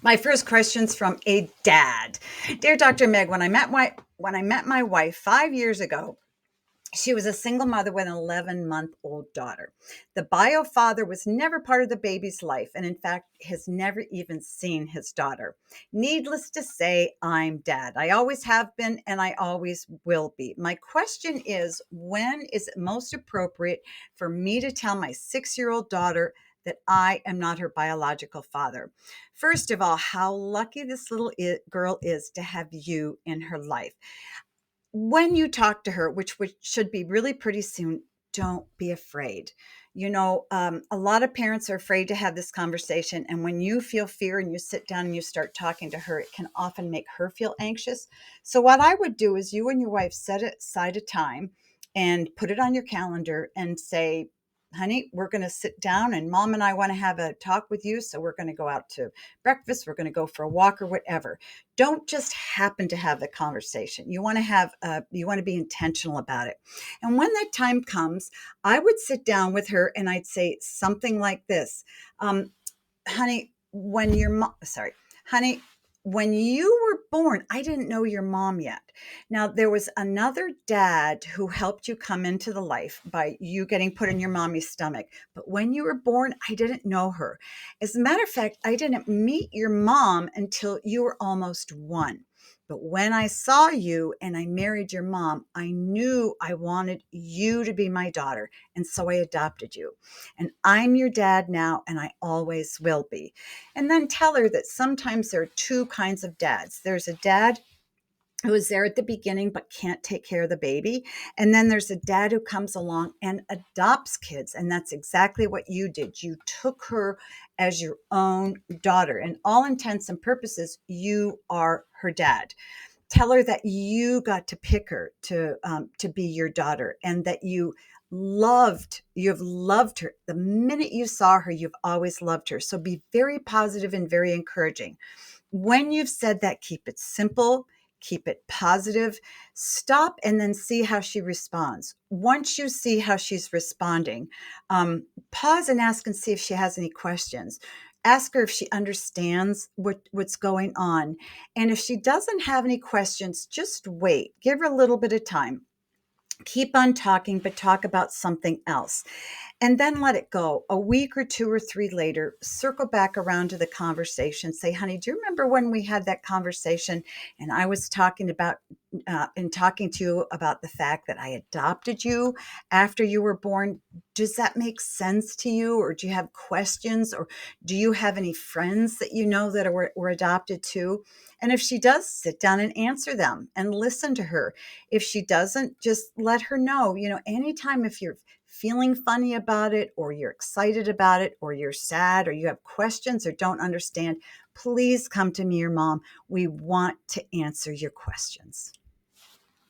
My first question's from a dad. Dear Dr. Meg, when I met my wife 5 years ago, she was a single mother with an 11-month-old daughter. The bio father was never part of the baby's life, and in fact, has never even seen his daughter. Needless to say, I'm dad. I always have been, and I always will be. My question is, when is it most appropriate for me to tell my 6-year-old daughter that I am not her biological father? First of all, how lucky this little girl is to have you in her life. When you talk to her, which should be really pretty soon, don't be afraid. A lot of parents are afraid to have this conversation. And when you feel fear and you sit down and you start talking to her, it can often make her feel anxious. So, what I would do is you and your wife set aside a time and put it on your calendar and say, honey, we're going to sit down and mom and I want to have a talk with you. So, we're going to go out to breakfast, we're going to go for a walk or whatever. Don't just happen to have the conversation. You want to be intentional about it. And when that time comes, I would sit down with her and I'd say something like this. Honey, honey, when you were born, I didn't know your mom yet. Now, there was another dad who helped you come into the life by you getting put in your mommy's stomach. But when you were born, I didn't know her. As a matter of fact, I didn't meet your mom until you were almost one. But when I saw you and I married your mom, I knew I wanted you to be my daughter. And so I adopted you. And I'm your dad now, and I always will be. And then tell her that sometimes there are two kinds of dads. There's a dad who is there at the beginning but can't take care of the baby. And then there's a dad who comes along and adopts kids. And that's exactly what you did. You took her as your own daughter. And all intents and purposes, you are her dad. Tell her that you got to pick her to be your daughter, and that you've loved her the minute you saw her. You've always loved her. So be very positive and very encouraging. When you've said that, keep it simple, keep it positive. Stop and then see how she responds. Once you see how she's responding, pause and ask and see if she has any questions. Ask her if she understands what's going on. And if she doesn't have any questions, just wait. Give her a little bit of time. Keep on talking, but talk about something else, and then let it go. A week or two or three later, circle back around to the conversation. Say, honey, do you remember when we had that conversation and I was talking to you about the fact that I adopted you after you were born? Does that make sense to you? Or do you have questions? Or do you have any friends that you know that were adopted too? And if she does, sit down and answer them and listen to her. If she doesn't, just let her know. Anytime, if you're feeling funny about it, or you're excited about it, or you're sad, or you have questions or don't understand, please come to me or mom. We want to answer your questions.